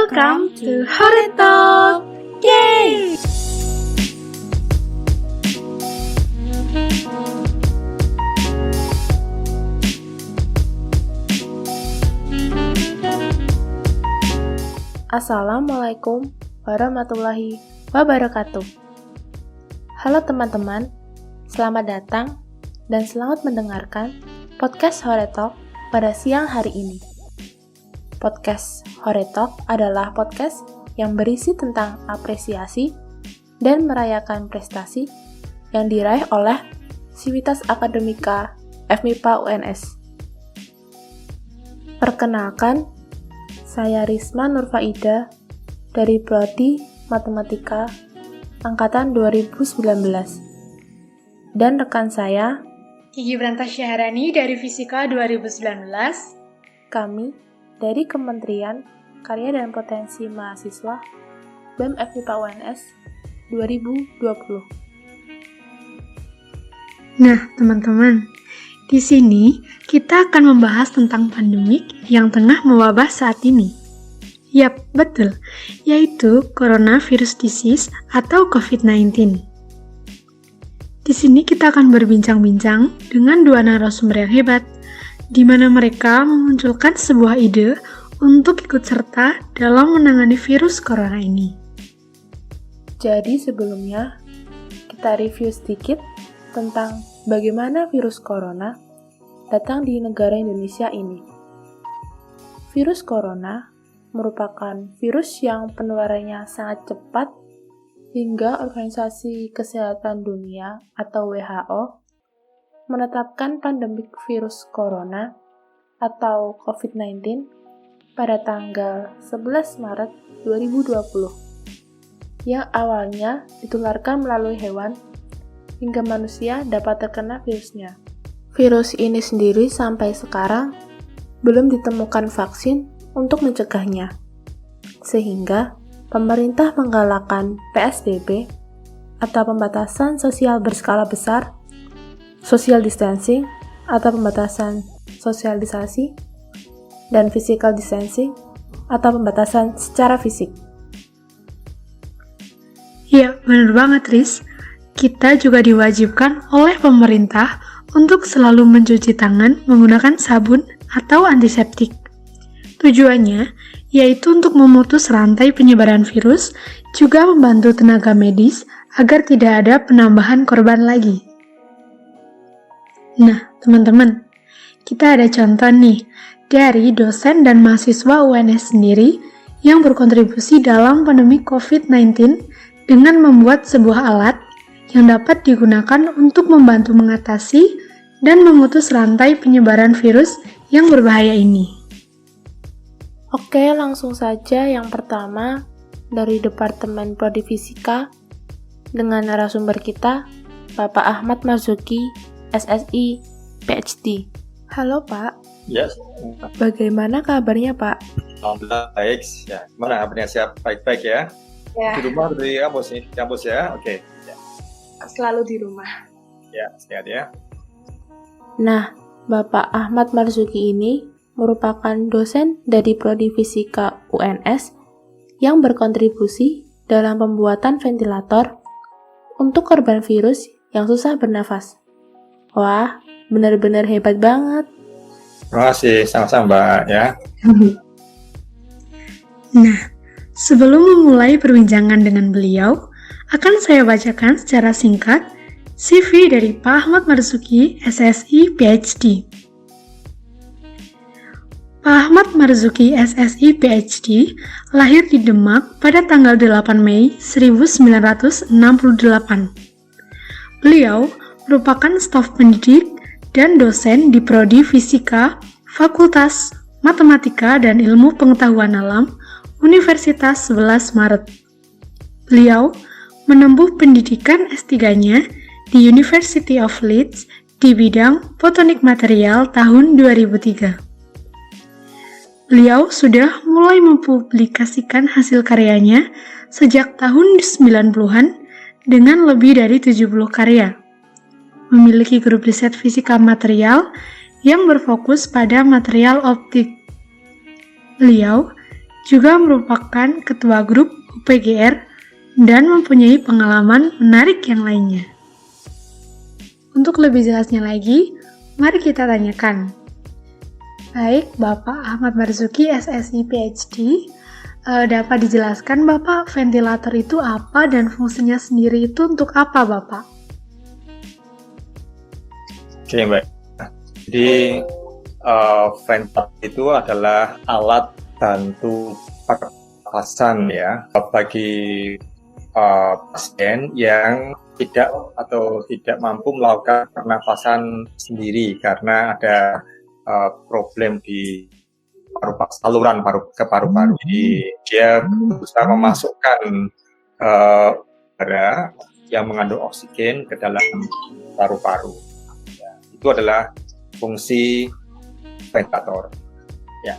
Welcome to Hore Talk! Yay! Assalamualaikum warahmatullahi wabarakatuh. Halo teman-teman, selamat datang dan selamat mendengarkan podcast Hore Talk pada siang hari ini. Podcast Hore Talk adalah podcast yang berisi tentang apresiasi dan merayakan prestasi yang diraih oleh Civitas Akademika FMIPA UNS. Perkenalkan, saya Risma Nurfaida dari Prodi Matematika Angkatan 2019. Dan rekan saya, Gigi Brantasyaharani dari Fisika 2019. kami dari Kementerian Karya dan Potensi Mahasiswa BEM FMIPA UNS 2020. Nah, teman-teman, di sini kita akan membahas tentang pandemik yang tengah mewabah saat ini. Yap, betul, yaitu coronavirus disease atau COVID-19. Di sini kita akan berbincang-bincang dengan dua narasumber yang hebat, di mana mereka memunculkan sebuah ide untuk ikut serta dalam menangani virus corona ini. Jadi sebelumnya, kita review sedikit tentang bagaimana virus corona datang di negara Indonesia ini. Virus corona merupakan virus yang penularannya sangat cepat hingga Organisasi Kesehatan Dunia atau WHO menetapkan pandemik virus corona atau COVID-19 pada tanggal 11 Maret 2020 yang awalnya ditularkan melalui hewan hingga manusia dapat terkena virusnya. Virus ini sendiri sampai sekarang belum ditemukan vaksin untuk mencegahnya, sehingga pemerintah menggalakkan PSBB atau pembatasan sosial berskala besar, social distancing atau pembatasan sosialisasi, dan physical distancing atau pembatasan secara fisik. Ya, benar banget, Riz. Kita juga diwajibkan oleh pemerintah untuk selalu mencuci tangan menggunakan sabun atau antiseptik. Tujuannya yaitu untuk memutus rantai penyebaran virus, juga membantu tenaga medis agar tidak ada penambahan korban lagi. Nah, teman-teman, kita ada contoh nih dari dosen dan mahasiswa UNS sendiri yang berkontribusi dalam pandemi COVID-19 dengan membuat sebuah alat yang dapat digunakan untuk membantu mengatasi dan memutus rantai penyebaran virus yang berbahaya ini. Oke, langsung saja yang pertama dari Departemen Prodi Fisika dengan narasumber kita, Bapak Ahmad Marzuki, SSI, PhD. Halo Pak. Yes. Bagaimana kabarnya Pak? Alhamdulillah baik. Ya, gimana kabarnya? Siap, baik-baik ya? Ya, Di rumah atau di kampus nih? Kampus ya? Oke. selalu di rumah. Ya, sehat ya. Nah, Bapak Ahmad Marzuki ini merupakan dosen dari Prodi Fisika UNS yang berkontribusi dalam pembuatan ventilator untuk korban virus yang susah bernafas. Wah, benar-benar hebat banget. Terima kasih, sama-sama Mbak ya. Nah, sebelum memulai perbincangan dengan beliau, akan saya bacakan secara singkat CV dari Pak Ahmad Marzuki, SSI, PhD. Pak Ahmad Marzuki, SSI, PhD, lahir di Demak pada tanggal 8 Mei 1968. Beliau merupakan staf pendidik dan dosen di Prodi Fisika, Fakultas Matematika dan Ilmu Pengetahuan Alam, Universitas 11 Maret. Beliau menempuh pendidikan S3-nya di University of Leeds di bidang fotonik material tahun 2003. Beliau sudah mulai mempublikasikan hasil karyanya sejak tahun 90-an dengan lebih dari 70 karya. Memiliki grup riset fisika material yang berfokus pada material optik. Beliau juga merupakan ketua grup UPGR dan mempunyai pengalaman menarik yang lainnya. Untuk lebih jelasnya lagi, mari kita tanyakan. Baik, Bapak Ahmad Marzuki, SSI PhD, dapat dijelaskan Bapak ventilator itu apa dan fungsinya sendiri itu untuk apa Bapak? Oke, Mbak. Jadi, ventilator itu adalah alat bantu pernafasan ya bagi pasien yang tidak mampu melakukan pernafasan sendiri karena ada problem di saluran paru-paru. Jadi dia berusaha memasukkan udara yang mengandung oksigen ke dalam paru-paru. Ya, itu adalah fungsi ventilator. Ya.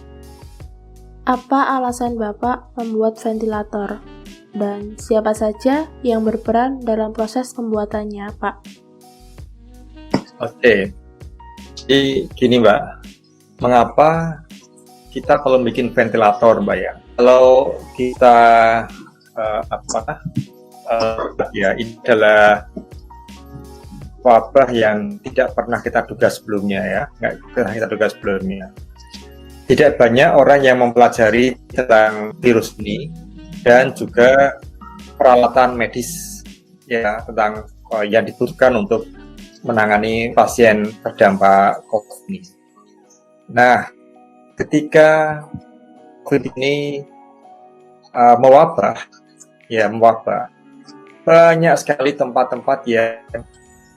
Apa alasan Bapak membuat ventilator? Dan siapa saja yang berperan dalam proses pembuatannya, Pak? Oke. Jadi gini, Mbak. Mengapa kita perlu bikin ventilator, Mbak ya? Kalau kita ini adalah wabah yang tidak pernah kita duga sebelumnya ya, nggak pernah kita duga sebelumnya. Tidak banyak orang yang mempelajari tentang virus ini dan juga peralatan medis ya tentang yang dibutuhkan untuk menangani pasien terdampak COVID ini. Nah, ketika COVID ini mewabah, banyak sekali tempat-tempat yang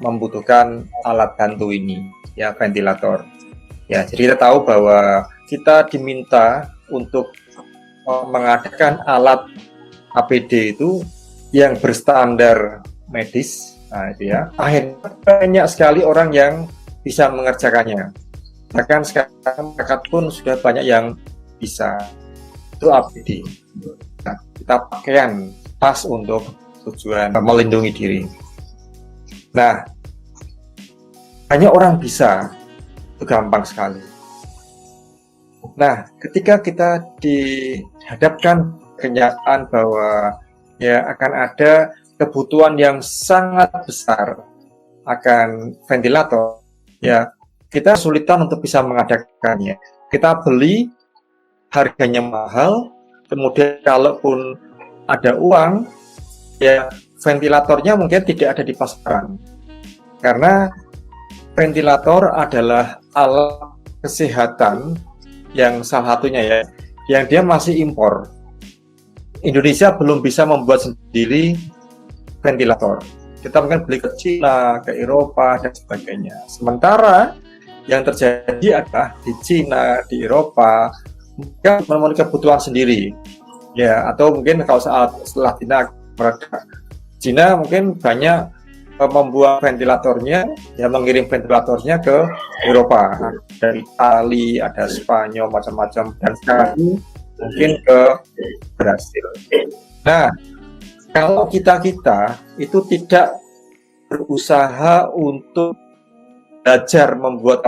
membutuhkan alat bantu ini, ya ventilator. Ya, jadi kita tahu bahwa kita diminta untuk mengadakan alat APD itu yang berstandar medis, nah itu ya. Akhirnya banyak sekali orang yang bisa mengerjakannya. Bahkan sekarang masyarakat pun sudah banyak yang bisa. Itu APD. Nah, kita pakaian pas untuk tujuan melindungi diri. Nah, banyak orang bisa, itu gampang sekali. Nah, ketika kita dihadapkan kenyataan bahwa ya akan ada kebutuhan yang sangat besar akan ventilator, ya kita kesulitan untuk bisa mengadakannya. Kita beli, harganya mahal, kemudian kalaupun ada uang, ya ventilatornya mungkin tidak ada di pasaran. Karena ventilator adalah alat kesehatan yang salah satunya ya, yang dia masih impor. Indonesia belum bisa membuat sendiri ventilator. Kita mungkin beli ke Cina, ke Eropa, dan sebagainya. Sementara yang terjadi adalah di Cina, di Eropa, mereka memenuhi kebutuhan sendiri. Ya, atau mungkin kalau setelah Cina mungkin banyak membuat ventilatornya, ya mengirim ventilatornya ke Eropa, dari Itali, ada Spanyol, macam-macam, dan sekarang mungkin ke Brasil. Nah, kalau kita itu tidak berusaha untuk belajar membuat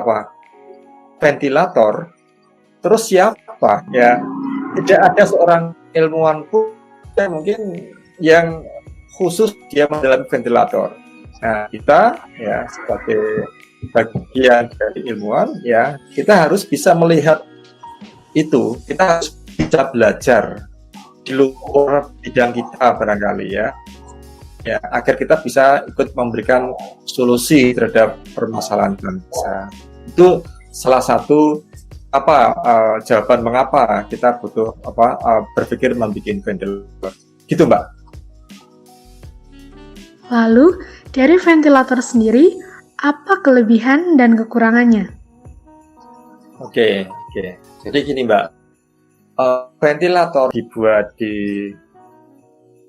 ventilator, terus siapa? Ya, tidak ada seorang ilmuwan pun mungkin yang khusus dia mendalami ventilator. Nah, kita ya sebagai bagian dari ilmuwan ya kita harus bisa melihat itu, kita harus bisa belajar di luar bidang kita barangkali ya agar kita bisa ikut memberikan solusi terhadap permasalahan bangsa. Itu salah satu jawaban mengapa kita butuh berpikir membuat ventilator. Gitu, Mbak. Lalu, dari ventilator sendiri, apa kelebihan dan kekurangannya? Oke. Jadi gini, Mbak. Ventilator dibuat di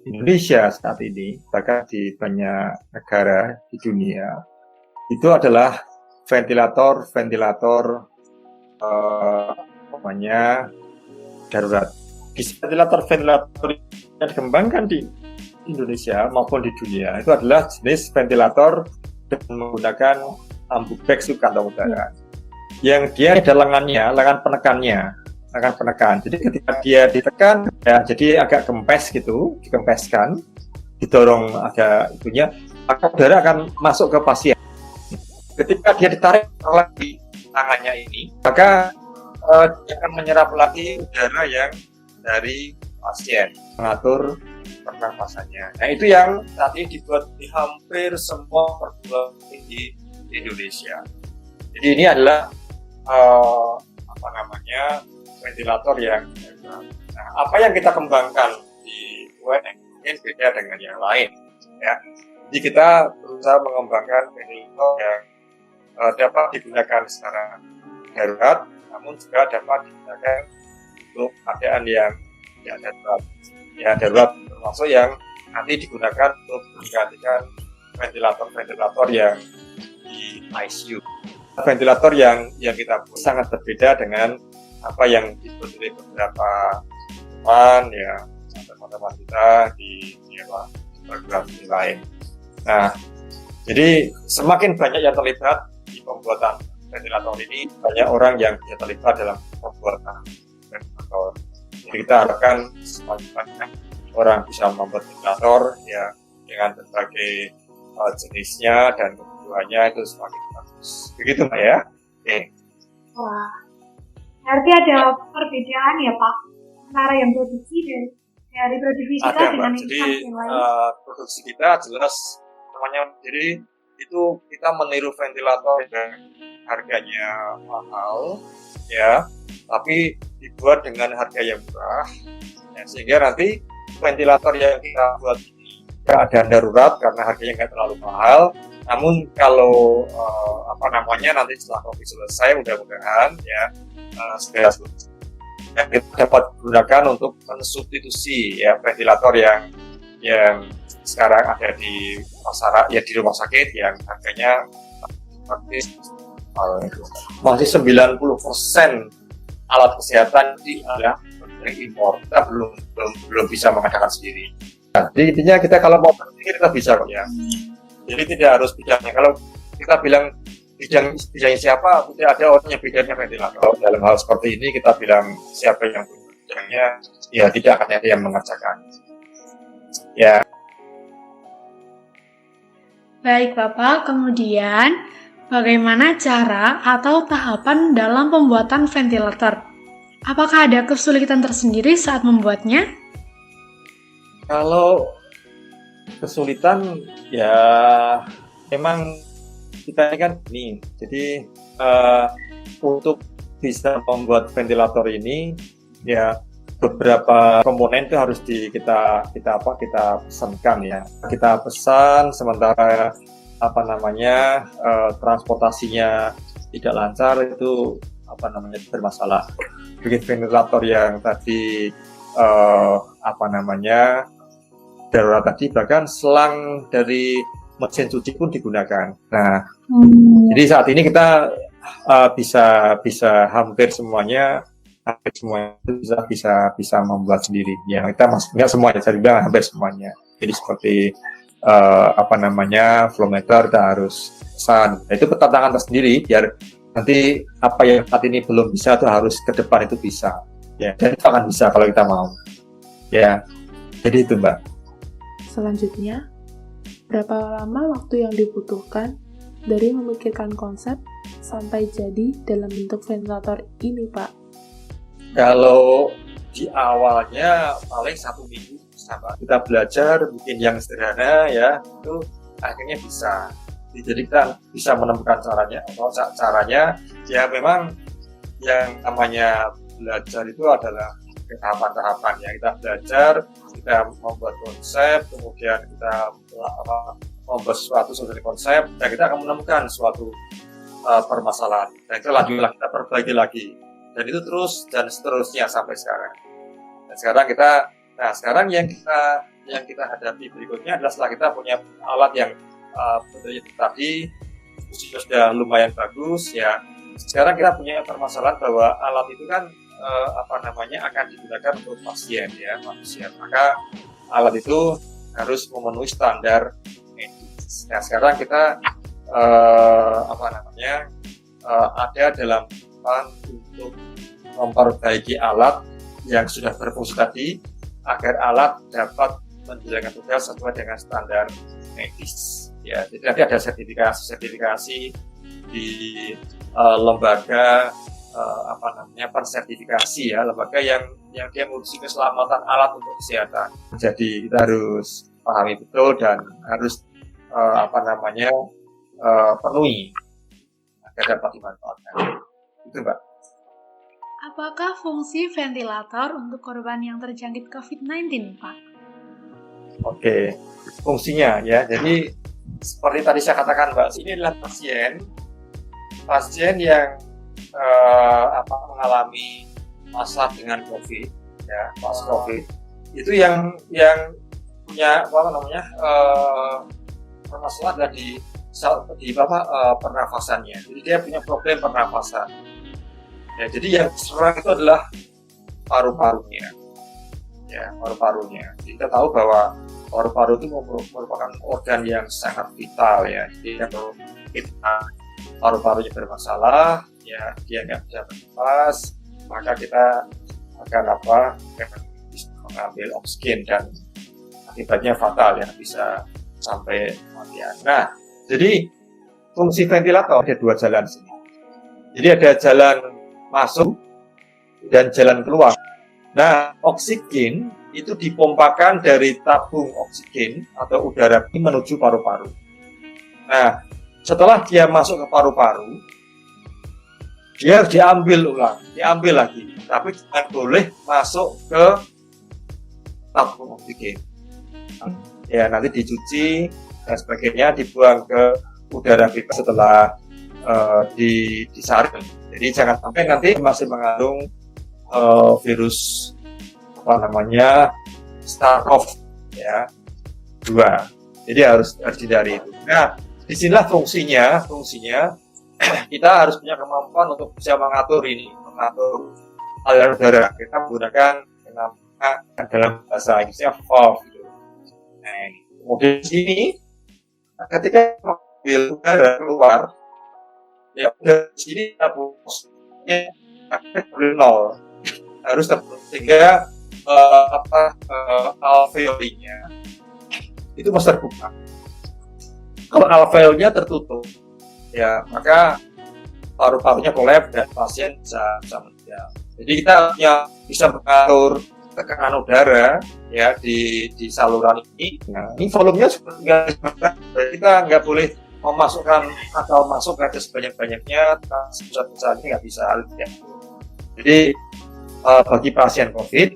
Indonesia saat ini, bahkan di banyak negara di dunia, itu adalah ventilator darurat. Ventilator yang dikembangkan di Indonesia maupun di dunia itu adalah jenis ventilator dengan menggunakan ambu bag kantong udara yang dia ada lengan penekannya. akan penekan. Jadi ketika dia ditekan, ya jadi agak kempes gitu, dikempeskan, didorong agak itunya, maka udara akan masuk ke pasien. Ketika dia ditarik lagi tangannya ini, maka dia akan menyerap lagi udara yang dari pasien, mengatur pernapasannya. Nah itu yang saat ini dibuat di hampir semua perguruan tinggi di Indonesia. Jadi ini adalah ventilator yang apa yang kita kembangkan di UNS mungkin beda dengan yang lain ya. Jadi kita berusaha mengembangkan ventilator yang dapat digunakan secara darurat, namun juga dapat digunakan untuk keadaan yang darurat termasuk yang nanti digunakan untuk menggantikan ventilator-ventilator yang di ICU. Ventilator yang kita buat sangat berbeda dengan apa yang dibuat oleh beberapa teman kita di perguruan tinggi lain. Nah, jadi semakin banyak yang terlibat di pembuatan ventilator ini, banyak orang yang terlibat dalam pembuatan ventilator. Jadi kita harapkan semakin banyak orang bisa membuat ventilator ya dengan berbagai jenisnya dan kebutuhannya itu semakin bagus. Begitu Mbak ya? Oke. Wah, berarti ada perbedaan ya Pak antara yang produksi dari Prodifisika dengan yang lain? Produksi kita jelas namanya, jadi itu kita meniru ventilator yang harganya mahal ya, tapi dibuat dengan harga yang murah ya, sehingga nanti ventilator yang kita buat ini keadaan darurat karena harganya nggak terlalu mahal. Namun kalau nanti setelah COVID selesai mudah-mudahan ya segera selesai, kita dapat gunakan untuk mensubstitusi ya ventilator yang sekarang ada di pasaran ya, di rumah sakit yang harganya praktis masih 90% alat kesehatan ini adalah dari impor. Kita belum bisa mengadakan sendiri. Nah, jadi intinya kita kalau mau sendiri kita bisa kok ya. Jadi tidak harus bidangnya. Kalau kita bilang bidangnya siapa, tidak ada orang yang bidangnya ventilator. Dalam hal seperti ini kita bilang siapa yang punya bidangnya, ya tidak akan ada yang mengerjakan. Ya. Baik Bapak, kemudian bagaimana cara atau tahapan dalam pembuatan ventilator? Apakah ada kesulitan tersendiri saat membuatnya? Kalau kesulitan ya memang kita ini kan jadi untuk bisa membuat ventilator ini ya beberapa komponen itu harus kita pesankan ya. Kita pesan sementara transportasinya tidak lancar itu bermasalah. Bikin ventilator yang tadi darurat tadi, bahkan selang dari mesin cuci pun digunakan. Nah, jadi saat ini kita bisa hampir semuanya itu bisa membuat sendiri. Ya, kita nggak semuanya, saya bilang hampir semuanya. Jadi seperti flow meter kita harus pesan. Nah, itu tantangan tersendiri biar nanti apa yang saat ini belum bisa itu harus ke depan itu bisa. Ya, dan itu akan bisa kalau kita mau. Ya, jadi itu Mbak. Selanjutnya, berapa lama waktu yang dibutuhkan dari memikirkan konsep sampai jadi dalam bentuk ventilator ini, Pak? Kalau di awalnya paling 1 minggu sama kita belajar bikin yang sederhana ya, itu akhirnya bisa. Jadi kita bisa menemukan caranya ya. Memang yang namanya belajar itu adalah tahapan-tahapan ya. Kita belajar, kita membuat konsep, kemudian kita membuat suatu konsep, dan kita akan menemukan suatu permasalahan. Dan itu lanjutlah kita perbaiki lagi. Dan itu terus dan seterusnya sampai sekarang. Dan sekarang yang kita hadapi berikutnya adalah setelah kita punya alat yang tadi sudah lumayan bagus ya. Sekarang kita punya permasalahan bahwa alat itu kan akan digunakan untuk pasien ya, manusia. Maka alat itu harus memenuhi standar medis. Nah, sekarang kita ada dalam plan untuk memperbaiki alat yang sudah berfungsi tadi agar alat dapat menjalankan tugas sesuai dengan standar medis. Ya, jadi nanti ada sertifikasi di lembaga persertifikasi ya, lembaga yang dia mengurusi keselamatan alat untuk kesehatan. Jadi kita harus pahami betul dan harus penuhi agar dapat dimanfaatkan. Itu, Mbak. Apakah fungsi ventilator untuk korban yang terjangkit COVID-19, Pak? Oke, fungsinya ya. Jadi seperti tadi saya katakan, Mbak, ini adalah pasien yang mengalami masalah dengan COVID, ya, pas COVID. Itu yang punya permasalahan adalah di pernafasannya. Jadi dia punya problem pernafasan. Ya, jadi yang serang itu adalah paru-parunya. Ya, paru-parunya. Jadi kita tahu bahwa paru-paru itu merupakan organ yang sangat vital ya. Jadi kalau kita paru-parunya bermasalah, ya dia nggak bisa bernafas, maka kita akan bisa mengambil oksigen dan akibatnya fatal ya, bisa sampai kematian. Nah, jadi fungsi ventilator ada dua jalan sini. Jadi ada jalan masuk dan jalan keluar. Nah, oksigen itu dipompakan dari tabung oksigen atau udara menuju paru-paru. Nah, setelah dia masuk ke paru-paru, dia harus diambil lagi, tapi jangan boleh masuk ke tabung oksigen. Ya, nanti dicuci dan sebagainya, dibuang ke udara bebas setelah disaring. Jadi jangan sampai nanti masih mengandung virus SARS-CoV ya 2. Jadi harus dihindari itu. Nah, disinilah fungsinya kita harus punya kemampuan untuk bisa mengatur aliran udara. Kita menggunakan dalam bahasa Inggrisnya valve gitu. Nah, kemudian di sini ketika mengambil udara keluar, ya udah di sini tabungnya nol, harus tertutup sehingga alveolinya itu masih terbuka. Kalau alveolnya tertutup, ya maka paru-parunya kolaps dan pasien bisa meninggal. Jadi kita bisa mengatur tekanan udara ya di saluran ini. Nah, ini volumenya sebenarnya kita nggak boleh memasukkan atau masuk ke sebanyak-banyaknya, sebesar ini nggak bisa. Ya. Jadi bagi pasien COVID,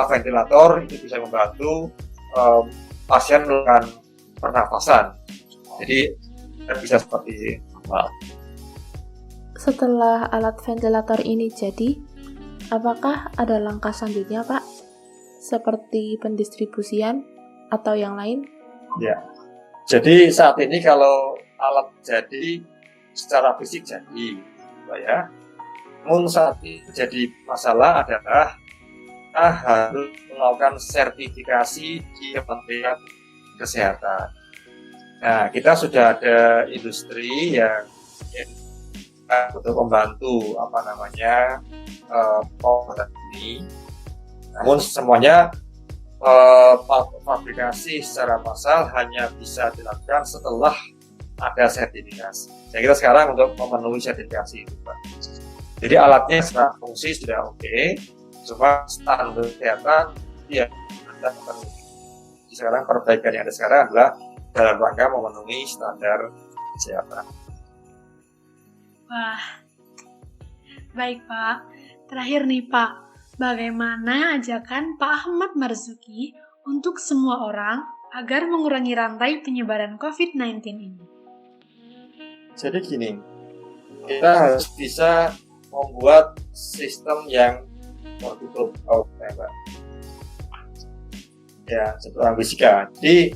ventilator itu bisa membantu pasien melakukan pernafasan. Jadi bisa seperti normal. Setelah alat ventilator ini jadi, apakah ada langkah selanjutnya, Pak? Seperti pendistribusian atau yang lain? Ya. Jadi saat ini kalau alat jadi secara fisik jadi, ya. Namun saat ini jadi masalah adalah kita harus melakukan sertifikasi di Kementerian Kesehatan. Nah, kita sudah ada industri yang untuk membantu pembuatan ini. Namun semuanya fabrikasi secara massal hanya bisa dilakukan setelah ada sertifikasi. Saya kira sekarang untuk memenuhi sertifikasi itu, Pak. Jadi alatnya secara fungsi sudah oke, cuma standar kesehatan ya ada pemenuhi. Sekarang perbaikan yang ada sekarang adalah dalam rangka memenuhi standar kesehatan. Wah, baik Pak. Terakhir nih Pak, bagaimana ajakan Pak Ahmad Marzuki untuk semua orang agar mengurangi rantai penyebaran COVID-19 ini? Jadi gini, kita harus bisa membuat sistem yang tertutup, Pak. Ya, seorang fisika. Jadi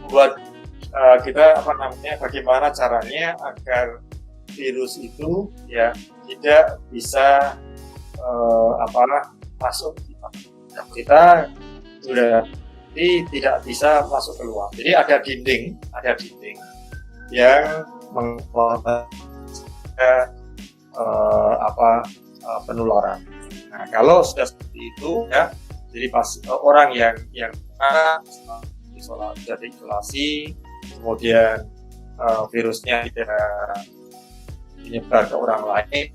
buat kita bagaimana caranya agar virus itu ya tidak bisa masuk kita sudah tidak bisa masuk keluar. Jadi ada dinding yang penularan. Nah, kalau sudah seperti itu ya, jadi pas orang yang isolasi, kemudian virusnya tidak menyebar ke orang lain,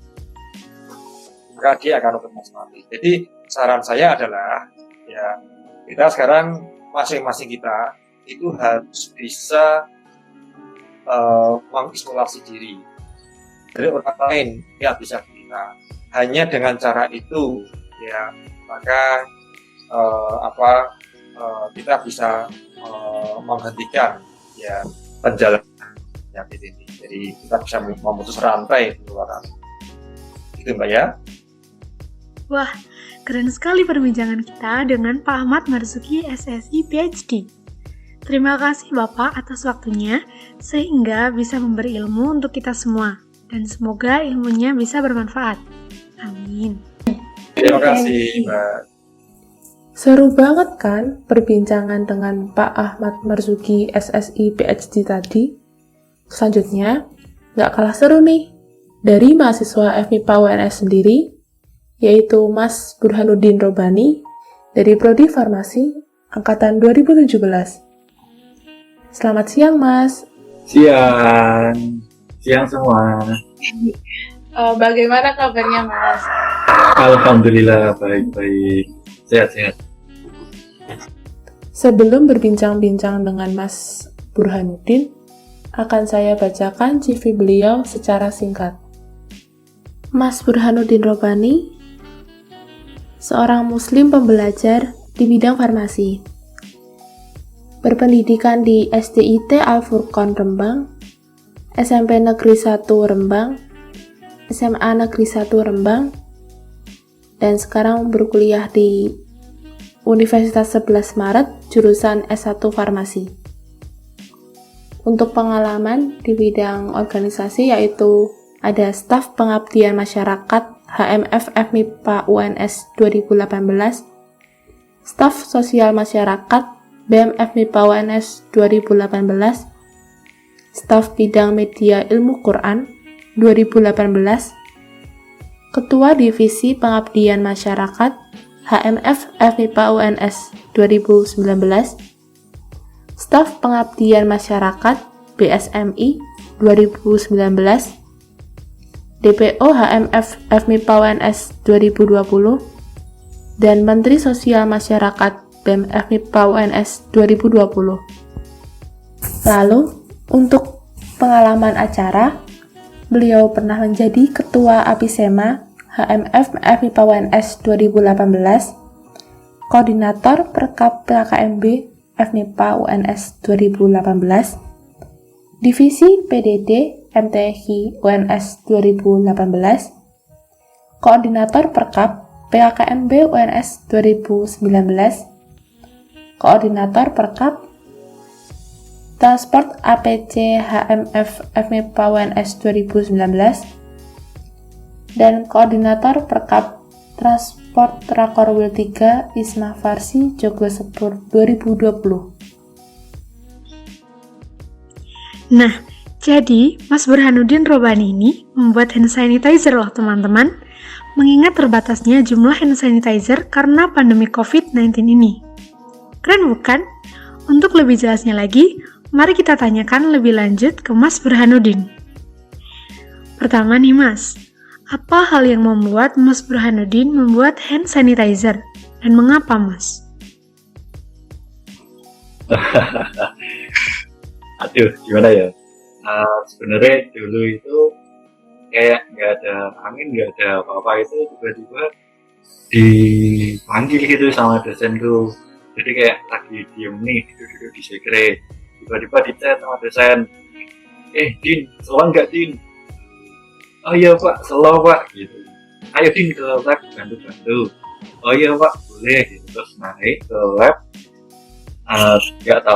maka dia akan otomatis mati. Jadi saran saya adalah ya, kita sekarang masing-masing kita itu harus bisa mengisolasi diri dari orang lain yang bisa kita. Hanya dengan cara itu ya, maka kita bisa menghentikan ya penjalanan penyakit ini. Jadi kita bisa memutus rantai penularan. Itu Mbak ya. Wah, keren sekali perbincangan kita dengan Pak Ahmad Marzuki, SSI, PhD. Terima kasih Bapak atas waktunya, sehingga bisa memberi ilmu untuk kita semua. Dan semoga ilmunya bisa bermanfaat. Amin. Terima kasih Mbak. Seru banget kan perbincangan dengan Pak Ahmad Marzuki, SSI, PhD tadi? Selanjutnya, nggak kalah seru nih, dari mahasiswa FMIPA UNS sendiri, yaitu Mas Burhanuddin Robani, dari Prodi Farmasi, Angkatan 2017. Selamat siang, Mas. Siang semua. Bagaimana kabarnya, Mas? Alhamdulillah, baik-baik. Sehat-sehat. Sebelum berbincang-bincang dengan Mas Burhanuddin, akan saya bacakan CV beliau secara singkat. Mas Burhanuddin Robani, seorang muslim pembelajar di bidang farmasi. Berpendidikan di SDIT Al-Furqon Rembang, SMP Negeri 1 Rembang, SMA Negeri 1 Rembang, dan sekarang berkuliah di Universitas 11 Maret, jurusan S1 Farmasi. Untuk pengalaman di bidang organisasi yaitu ada staf pengabdian masyarakat HMF FMIPA UNS 2018, staf sosial masyarakat BEM FMIPA UNS 2018, staf bidang media ilmu Quran 2018, ketua divisi pengabdian masyarakat HMF FMIPA UNS 2019, staf pengabdian masyarakat BSMI 2019, DPO HMF FMIPA UNS 2020, dan Menteri Sosial Masyarakat BEM FMIPA UNS 2020. Lalu, untuk pengalaman acara, beliau pernah menjadi Ketua APISEMA HMF FMIPA UNS 2018, Koordinator Perkap PKMB FMIPA UNS 2018, Divisi PDD MTHI UNS 2018, Koordinator Perkap PKMB UNS 2019, Koordinator Perkap Transport APC HMF FMIPA UNS 2019, dan Koordinator Perkap Transport Rakorwil 3 Isma Farsi Joglo Sepur 2020. Nah, jadi Mas Burhanuddin Robani ini membuat hand sanitizer loh teman-teman, mengingat terbatasnya jumlah hand sanitizer karena pandemi COVID-19 ini. Keren bukan? Untuk lebih jelasnya lagi, mari kita tanyakan lebih lanjut ke Mas Burhanuddin. Pertama nih Mas, apa hal yang membuat Mas Burhanuddin membuat hand sanitizer? Dan mengapa Mas? Aduh, gimana ya? Sebenarnya dulu itu kayak nggak ada angin, nggak ada apa-apa, itu tiba-tiba dipanggil gitu sama dosenku. Jadi kayak lagi diem nih, duduk di sekre, tiba-tiba dichat sama dosen, Din, selalu nggak Din? Oh iya Pak, selalu Pak, gitu. Ayo Din ke lab, bantu-bantu. Oh iya Pak, boleh, gitu. Terus naik ke lab, nggak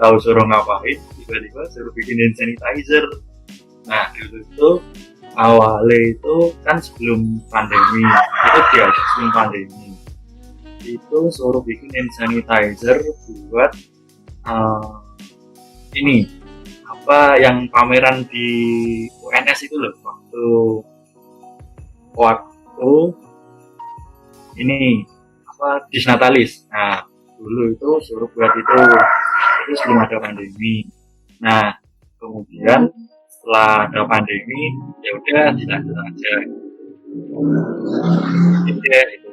tahu suruh ngapain, tiba-tiba suruh bikin hand sanitizer. Nah dulu itu awalnya itu kan sebelum pandemi, itu diajak sebelum pandemi, itu suruh bikin hand sanitizer buat ini apa yang pameran di UNS itu loh, waktu itu ini apa disnatalis. Nah dulu itu suruh buat itu sebelum ada pandemi. Nah kemudian setelah ada pandemi ya udah dilanjut aja gitu ya itu.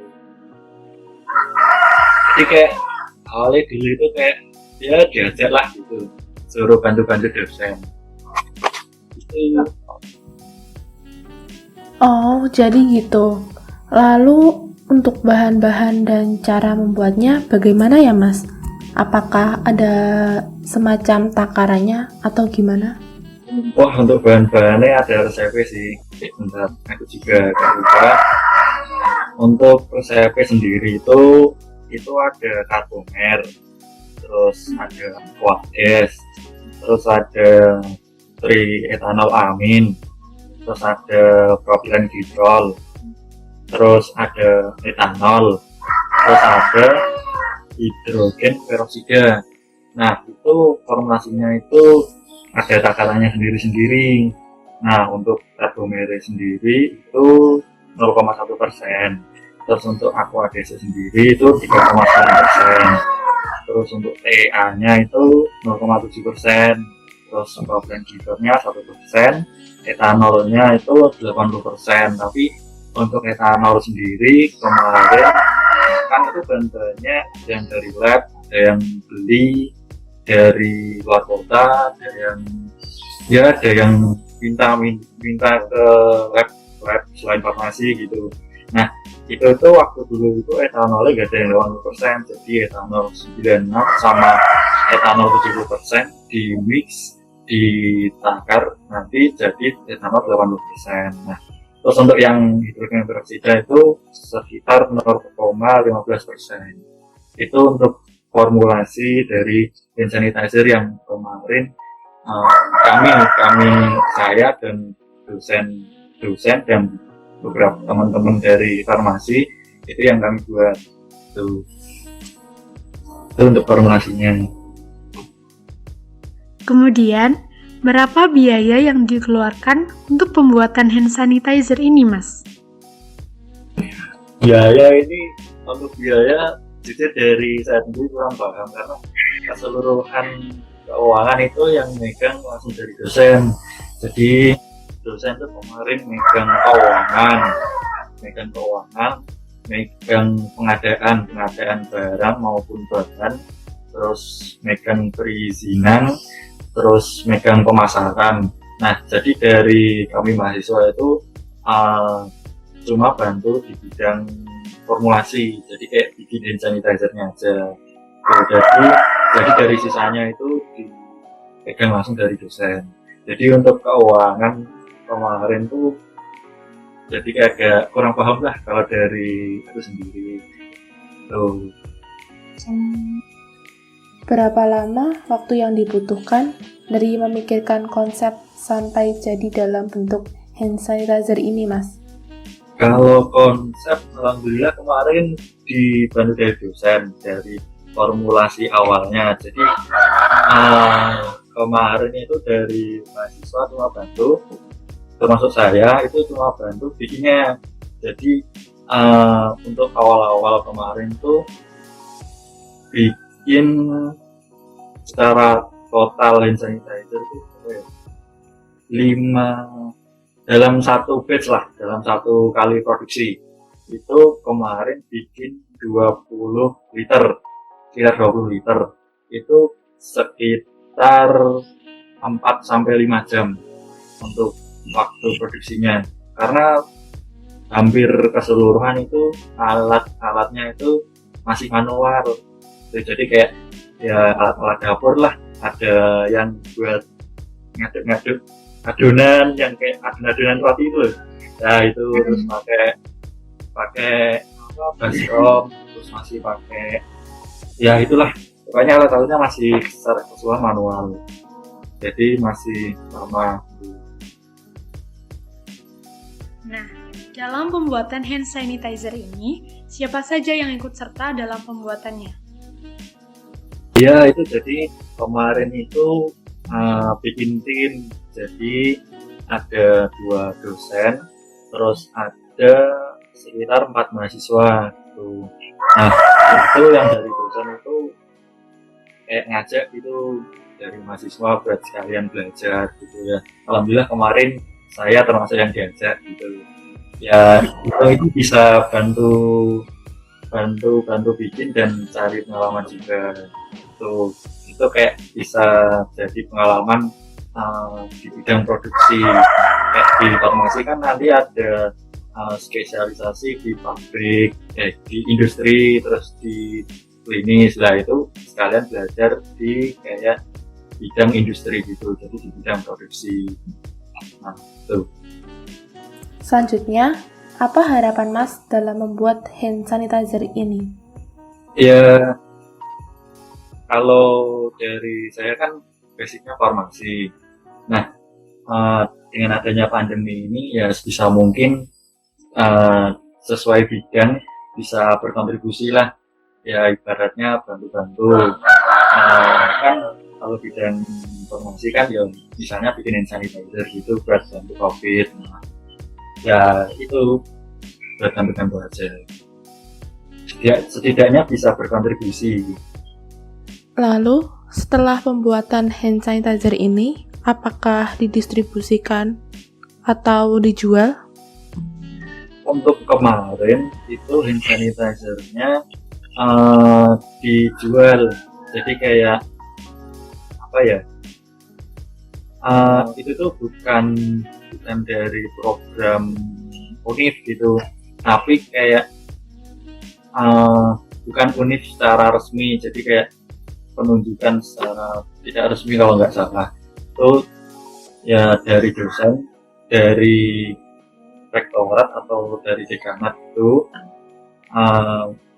Jadi kayak awalnya dulu itu kayak ya diajak lah gitu, suruh bantu-bantu dosen gitu. Oh, jadi gitu. Lalu untuk bahan-bahan dan cara membuatnya bagaimana ya, Mas? Apakah ada semacam takarannya atau gimana? Wah, untuk bahan-bahannya ada resepnya sih. Bentar, aku juga gak lupa. Untuk resepnya sendiri itu ada karbomer, terus ada kuah-gas, terus ada trietanol amin, terus ada propilen glikol, terus ada etanol, terus ada hidrogen peroksida. Nah itu formulasinya itu ada takarannya sendiri-sendiri. Nah untuk karbomer sendiri itu 0,1%, terus untuk aqua-gas sendiri itu 3,9%, terus untuk TA-nya itu 0,7%, terus propilen glikolnya 1%, etanolnya itu 80%. Tapi untuk etanol sendiri kemarin kan itu bahan-bahannya yang dari lab, ada yang beli dari luar kota, ada yang minta ke lab selain farmasi gitu. Nah itu waktu dulu itu etanolnya gak ada yang 80%, jadi etanol 96 sama etanol 70% di mix, ditakar nanti jadi etanol 80%. Nah terus untuk yang hidrogen peroksida itu sekitar 0,15%. Itu untuk formulasi dari hand sanitizer yang kemarin saya dan dosen dan beberapa teman-teman dari farmasi itu yang kami buat itu untuk formulasinya. Kemudian, berapa biaya yang dikeluarkan untuk pembuatan hand sanitizer ini, Mas? Biaya ini untuk biaya jujur dari saya sendiri kurang paham karena keseluruhan keuangan itu yang megang langsung dari dosen. Jadi dosen itu kemarin megang megang pengadaan barang maupun bahan, terus megang perizinan, terus megang pemasaran. Nah jadi dari kami mahasiswa itu cuma bantu di bidang formulasi, jadi kayak bikin hand sanitizer-nya aja. Jadi dari sisanya itu dipegang langsung dari dosen. Jadi untuk keuangan kemarin tuh jadi kayak agak kurang paham lah kalau dari aku sendiri tuh. Berapa lama waktu yang dibutuhkan dari memikirkan konsep sampai jadi dalam bentuk hand sanitizer ini, Mas? Kalau konsep, alhamdulillah kemarin dibantu dari dosen dari formulasi awalnya. Jadi kemarin itu dari mahasiswa cuma bantu, termasuk saya itu cuma bantu bikinnya. Jadi untuk awal-awal kemarin tuh bikin secara total hand sanitizer itu 5 dalam satu batch lah, dalam satu kali produksi itu kemarin bikin 20 liter, sekitar 20 liter itu sekitar 4-5 jam untuk waktu produksinya, karena hampir keseluruhan itu alat-alatnya itu masih manual. Jadi kayak ya alat-alat dapur lah, ada yang buat ngaduk-ngaduk adonan yang kayak adonan roti itu loh. Nah itu terus pakai baskom, terus masih pakai ya itulah, pokoknya alat-alatnya masih secara keseluruhan manual, jadi masih lama. Nah, dalam pembuatan hand sanitizer ini, siapa saja yang ikut serta dalam pembuatannya? Ya itu jadi kemarin itu bikin tim, jadi ada 2 dosen, terus ada sekitar 4 mahasiswa gitu. Nah itu yang dari dosen itu kayak ngajak gitu dari mahasiswa buat sekalian belajar gitu ya. Alhamdulillah kemarin saya termasuk yang diajak gitu ya. Itu bisa bantu bikin dan cari pengalaman juga. Itu kayak bisa jadi pengalaman di bidang produksi. Kayak di farmasi kan nanti ada spesialisasi di pabrik, di industri, terus di klinis lah, itu sekalian belajar di kayak bidang industri gitu, jadi di bidang produksi. Nah, itu. Selanjutnya, apa harapan Mas dalam membuat hand sanitizer ini? Ya, kalau dari saya kan basicnya farmasi. Nah, dengan adanya pandemi ini ya sebisa mungkin sesuai bidang bisa berkontribusi lah. Ya ibaratnya bantu-bantu. Kan kalau bidang farmasi kan ya misalnya bikin hand sanitizer gitu buat bantu COVID. Nah, ya itu buat bantu-bantu aja. Setidaknya bisa berkontribusi. Lalu, setelah pembuatan hand sanitizer ini, apakah didistribusikan atau dijual? Untuk kemarin itu hand sanitizer-nya dijual, jadi kayak apa ya, itu tuh bukan dari program UNIF gitu, tapi kayak bukan UNIF secara resmi, jadi kayak penunjukan secara tidak resmi kalau nggak salah. Itu ya dari dosen, dari rektorat atau dari dekanat itu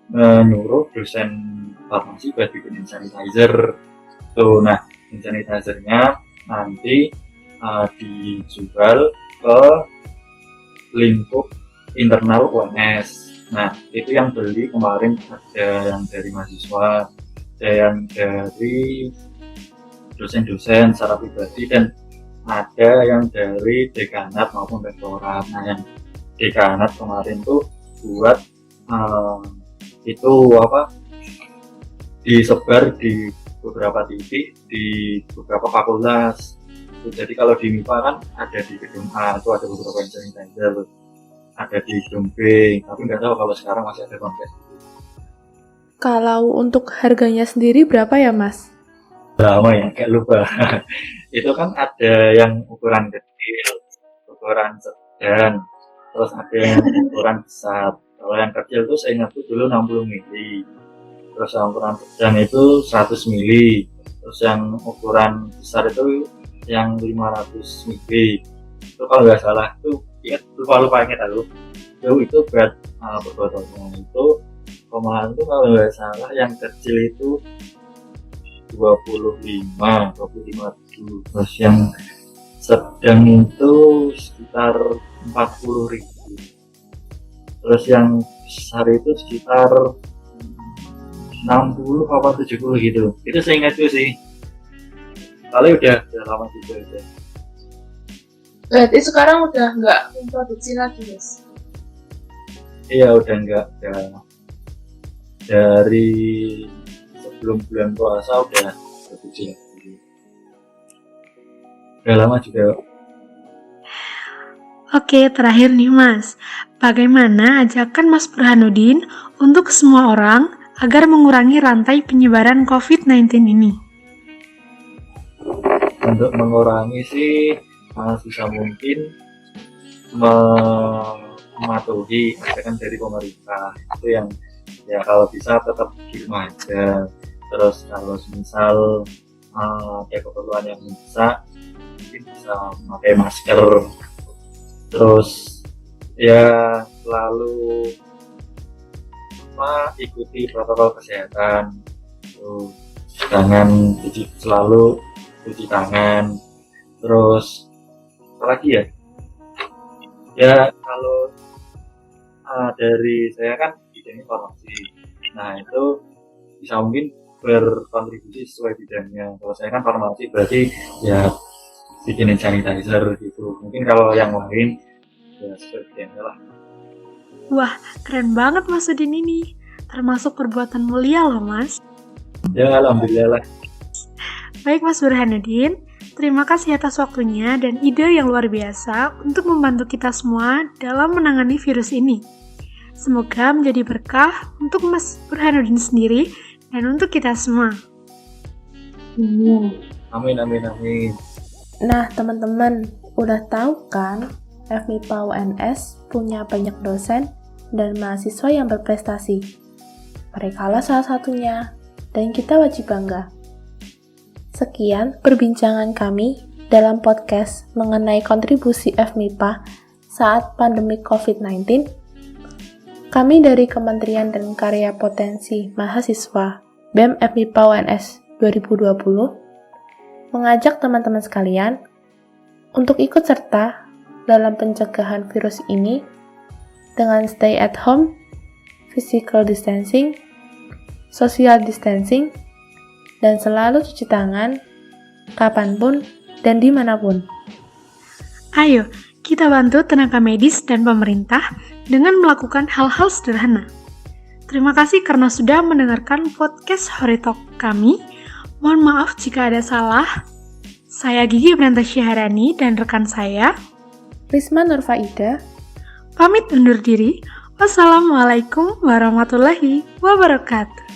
menyuruh dosen farmasi buat bikin hand sanitizer tuh. Nah, hand sanitizer-nya nanti dijual ke lingkup internal UNS. Nah, itu yang beli kemarin ada yang dari mahasiswa, ada yang dari dosen-dosen secara pribadi, dan ada yang dari dekanat maupun rektorat. Nah, yang dekanat kemarin tuh buat itu disebar di beberapa titik di beberapa fakultas. Jadi kalau di MIPA kan ada di gedung A itu ada beberapa hand sanitizer, ada di gedung B, tapi nggak tahu kalau sekarang masih ada kontes. Kalau untuk harganya sendiri berapa ya Mas? Lama ya, kayak lupa. Itu kan ada yang ukuran kecil, ukuran sedang, terus ada yang ukuran besar. Kalau yang kecil itu saya ingat dulu 60 mili, terus yang ukuran sedang itu 100 mili, terus yang ukuran besar itu yang 500 mili. Itu kalau nggak salah itu lupa ingat aku. Itu berat berbotolnya itu kemarin itu kalau nggak salah yang kecil itu 25 ribu, terus yang sedang itu sekitar 40 ribu, terus yang besar itu sekitar 60 apa 70 gitu. Itu saya ingat itu sih, kali udah lama juga ya. Berarti sekarang udah nggak memproduksi lagi, Mas? Iya, udah nggak. Dari sebelum bulan puasa udah produksi lagi. Udah lama juga. Oke, terakhir nih Mas. Bagaimana ajakan Mas Burhanuddin untuk semua orang agar mengurangi rantai penyebaran COVID-19 ini? Untuk mengurangi sih bisa mungkin mematuhi ajakan dari pemerintah itu yang ya kalau bisa tetap di rumah aja. Terus kalau misal ada keperluan yang bisa mungkin bisa memakai masker, terus ya selalu ikuti protokol kesehatan, selalu cuci tangan, terus apalagi ya kalau dari saya kan bidangnya farmasi, nah itu bisa mungkin berkontribusi sesuai bidangnya. Kalau saya kan farmasi berarti ya bikin sanitizer gitu. Mungkin kalau yang lain ya sesuai bidangnya lah. Wah, keren banget Mas Udin ini. Termasuk perbuatan mulia loh Mas. Ya, alhamdulillah lah. Baik Mas Burhanuddin, terima kasih atas waktunya dan ide yang luar biasa untuk membantu kita semua dalam menangani virus ini. Semoga menjadi berkah untuk Mas Burhanuddin sendiri dan untuk kita semua. Amin, amin, amin. Nah, teman-teman, udah tahu kan FMIPA UNS punya banyak dosen dan mahasiswa yang berprestasi. Merekalah salah satunya, dan kita wajib bangga. Sekian perbincangan kami dalam podcast mengenai kontribusi FMIPA saat pandemi COVID-19. Kami dari Kementerian dan Karya Potensi Mahasiswa BEM FMIPA UNS 2020 mengajak teman-teman sekalian untuk ikut serta dalam pencegahan virus ini dengan stay at home, physical distancing, social distancing, dan selalu cuci tangan kapanpun dan dimanapun. Ayo, kita bantu tenaga medis dan pemerintah dengan melakukan hal-hal sederhana. Terima kasih karena sudah mendengarkan podcast Horitalk kami. Mohon maaf jika ada salah. Saya Gigi Branta Syaharani dan rekan saya, Risma Nurfaida, pamit undur diri. Wassalamualaikum warahmatullahi wabarakatuh.